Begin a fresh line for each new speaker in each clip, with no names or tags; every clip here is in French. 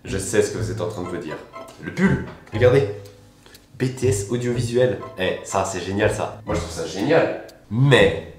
Je sais ce que vous êtes en train de vous dire. Le pull, regardez. BTS audiovisuel. Eh, ça c'est génial ça. Moi je trouve ça génial. Mais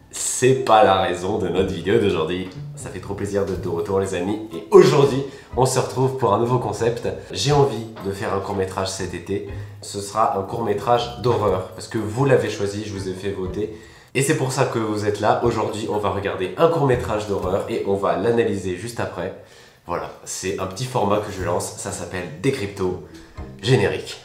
c'est pas la raison de notre vidéo d'aujourd'hui. Ça fait trop plaisir d'être de retour les amis. Et aujourd'hui, on se retrouve pour un nouveau concept. J'ai envie de faire un court-métrage cet été. Ce sera un court-métrage d'horreur. Parce que vous l'avez choisi, je vous ai fait voter. Et c'est pour ça que vous êtes là. Aujourd'hui, on va regarder un court-métrage d'horreur et on va l'analyser juste après. Voilà, c'est un petit format que je lance. Ça s'appelle Décrypto Générique.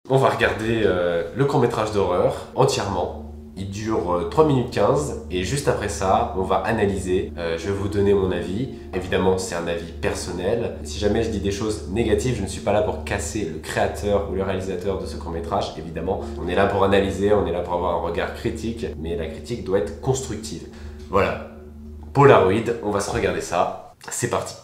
On va regarder le court-métrage d'horreur entièrement. Il dure 3 minutes 15 et juste après ça, on va analyser. Je vais vous donner mon avis. Évidemment, c'est un avis personnel. Si jamais je dis des choses négatives, je ne suis pas là pour casser le créateur ou le réalisateur de ce court-métrage. Évidemment, on est là pour analyser, on est là pour avoir un regard critique, mais la critique doit être constructive. Voilà, Polaroid, on va se regarder ça. C'est parti.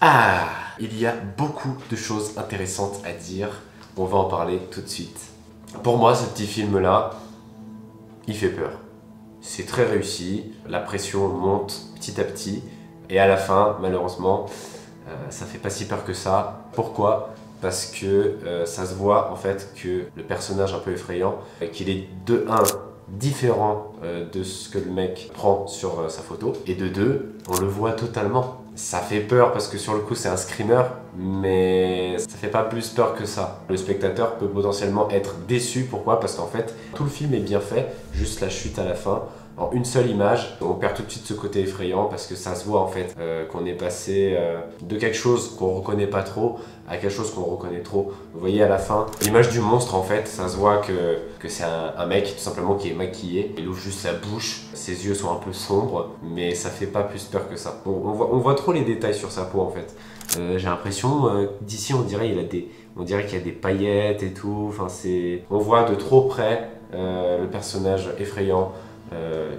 Ah, il y a beaucoup de choses intéressantes à dire. On va en parler tout de suite. Pour moi, ce petit film-là, il fait peur. C'est très réussi, la pression monte petit à petit. Et à la fin, malheureusement, ça fait pas si peur que ça. Pourquoi ? Parce que ça se voit en fait que le personnage un peu effrayant, qu'il est de 1 différent de ce que le mec prend sur sa photo, et de 2, on le voit totalement. Ça fait peur parce que sur le coup c'est un screamer, mais ça fait pas plus peur que ça. Le spectateur peut potentiellement être déçu. Pourquoi? Parce qu'en fait, tout le film est bien fait, juste la chute à la fin. En une seule image, on perd tout de suite ce côté effrayant parce que ça se voit en fait qu'on est passé de quelque chose qu'on reconnaît pas trop à quelque chose qu'on reconnaît trop. Vous voyez à la fin, l'image du monstre en fait, ça se voit que c'est un mec tout simplement qui est maquillé. Il ouvre juste sa bouche, ses yeux sont un peu sombres, mais ça fait pas plus peur que ça. On voit trop les détails sur sa peau en fait. J'ai l'impression d'ici on dirait qu'il y a des paillettes et tout. Enfin, on voit de trop près le personnage effrayant.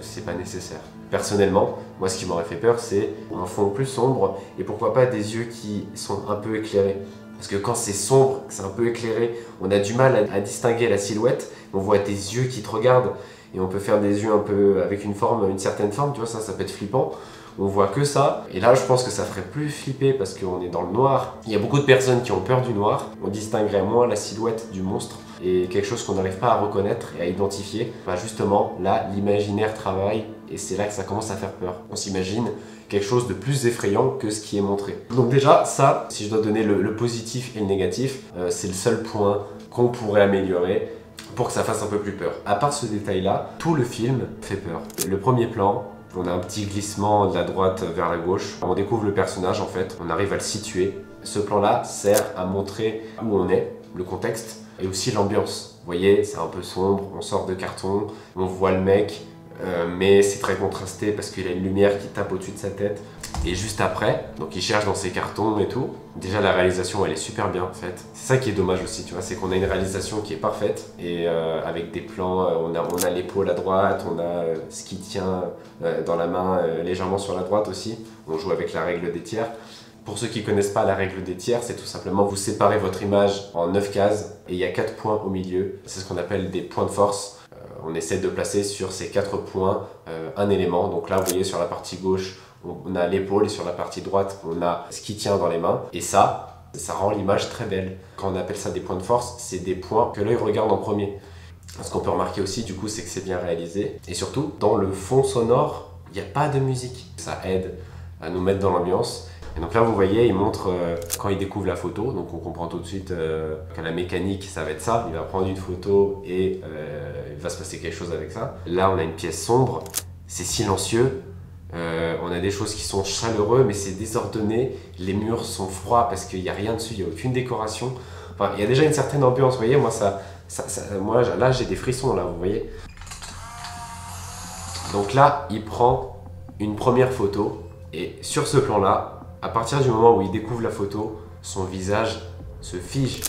C'est pas nécessaire. Personnellement, moi ce qui m'aurait fait peur c'est un fond plus sombre et pourquoi pas des yeux qui sont un peu éclairés. Parce que quand c'est sombre, que c'est un peu éclairé, on a du mal à distinguer la silhouette. On voit des yeux qui te regardent et on peut faire des yeux un peu avec une certaine forme, tu vois, ça peut être flippant. On voit que ça, et là je pense que ça ferait plus flipper parce qu'on est dans le noir. Il y a beaucoup de personnes qui ont peur du noir, on distinguerait moins la silhouette du monstre et quelque chose qu'on n'arrive pas à reconnaître et à identifier. Bah justement, là l'imaginaire travaille et c'est là que ça commence à faire peur. On s'imagine quelque chose de plus effrayant que ce qui est montré. Donc déjà, ça, si je dois donner le positif et le négatif, c'est le seul point qu'on pourrait améliorer pour que ça fasse un peu plus peur. À part ce détail-là, tout le film fait peur. Le premier plan, on a un petit glissement de la droite vers la gauche. On découvre le personnage en fait, on arrive à le situer. Ce plan-là sert à montrer où on est, le contexte, et aussi l'ambiance. Vous voyez, c'est un peu sombre, on sort de carton, on voit le mec, mais c'est très contrasté parce qu'il a une lumière qui tape au-dessus de sa tête. Et juste après, donc il cherche dans ses cartons et tout. Déjà la réalisation elle est super bien faite. C'est ça qui est dommage aussi, tu vois, c'est qu'on a une réalisation qui est parfaite et avec des plans, on a l'épaule à droite, on a ce qui tient dans la main légèrement sur la droite aussi. On joue avec la règle des tiers. Pour ceux qui ne connaissent pas la règle des tiers, c'est tout simplement vous séparez votre image en 9 cases et il y a 4 points au milieu. C'est ce qu'on appelle des points de force. On essaie de placer sur ces 4 points un élément. Donc là, vous voyez sur la partie gauche, on a l'épaule et sur la partie droite, on a ce qui tient dans les mains. Et ça rend l'image très belle. Quand on appelle ça des points de force, c'est des points que l'œil regarde en premier. Ce qu'on peut remarquer aussi, du coup, c'est que c'est bien réalisé. Et surtout, dans le fond sonore, il n'y a pas de musique. Ça aide à nous mettre dans l'ambiance. Et donc là, vous voyez, il montre quand il découvre la photo. Donc on comprend tout de suite que la mécanique, ça va être ça. Il va prendre une photo et il va se passer quelque chose avec ça. Là, on a une pièce sombre. C'est silencieux. On a des choses qui sont chaleureuses, mais c'est désordonné. Les murs sont froids parce qu'il n'y a rien dessus, il n'y a aucune décoration. Enfin, il y a déjà une certaine ambiance, vous voyez. Moi, là, j'ai des frissons, là, vous voyez. Donc là, il prend une première photo. Et sur ce plan-là, à partir du moment où il découvre la photo, son visage se fige,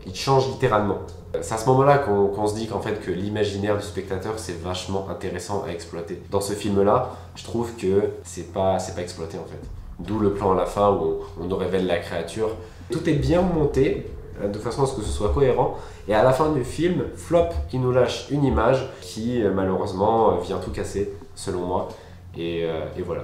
il change littéralement. C'est à ce moment-là qu'on se dit qu'en fait que l'imaginaire du spectateur c'est vachement intéressant à exploiter. Dans ce film-là, je trouve que c'est pas exploité en fait. D'où le plan à la fin où on nous révèle la créature. Tout est bien monté de façon à ce que ce soit cohérent. Et à la fin du film, flop, il nous lâche une image qui malheureusement vient tout casser selon moi. Et voilà.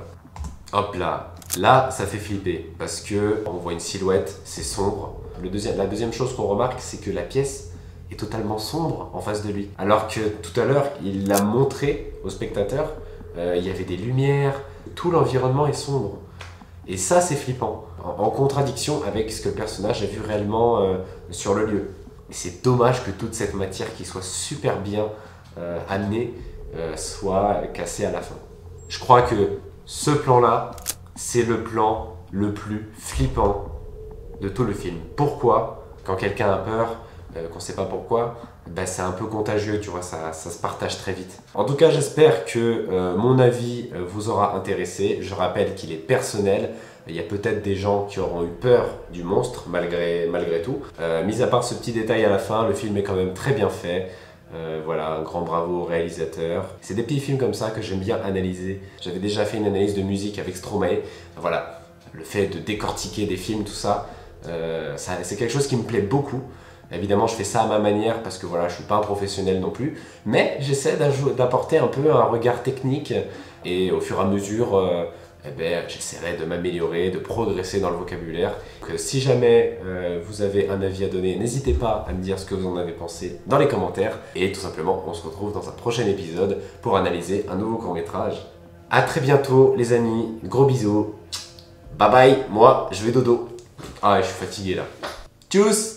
Hop là. Là, ça fait flipper parce que on voit une silhouette, c'est sombre. La deuxième chose qu'on remarque, c'est que la pièce est totalement sombre en face de lui. Alors que tout à l'heure, il l'a montré au spectateur, il y avait des lumières, tout l'environnement est sombre. Et ça, c'est flippant, en contradiction avec ce que le personnage a vu réellement sur le lieu. Et c'est dommage que toute cette matière qui soit super bien amenée soit cassée à la fin. Je crois que ce plan-là, c'est le plan le plus flippant de tout le film. Pourquoi? Quand quelqu'un a peur, qu'on ne sait pas pourquoi, c'est un peu contagieux, tu vois, ça se partage très vite. En tout cas, j'espère que mon avis vous aura intéressé. Je rappelle qu'il est personnel. Il y a peut-être des gens qui auront eu peur du monstre, malgré tout. Mis à part ce petit détail à la fin, le film est quand même très bien fait. Voilà, un grand bravo au réalisateur. C'est des petits films comme ça que j'aime bien analyser. J'avais déjà fait une analyse de musique avec Stromae. Voilà, le fait de décortiquer des films, tout ça, c'est quelque chose qui me plaît beaucoup. Évidemment, je fais ça à ma manière parce que voilà, je suis pas un professionnel non plus. Mais j'essaie d'apporter un peu un regard technique et au fur et à mesure, j'essaierai de m'améliorer, de progresser dans le vocabulaire. Donc, si jamais vous avez un avis à donner, n'hésitez pas à me dire ce que vous en avez pensé dans les commentaires. Et tout simplement, on se retrouve dans un prochain épisode pour analyser un nouveau court-métrage. A très bientôt les amis, gros bisous. Bye bye, moi je vais dodo. Ah ouais, je suis fatigué là. Tchuss!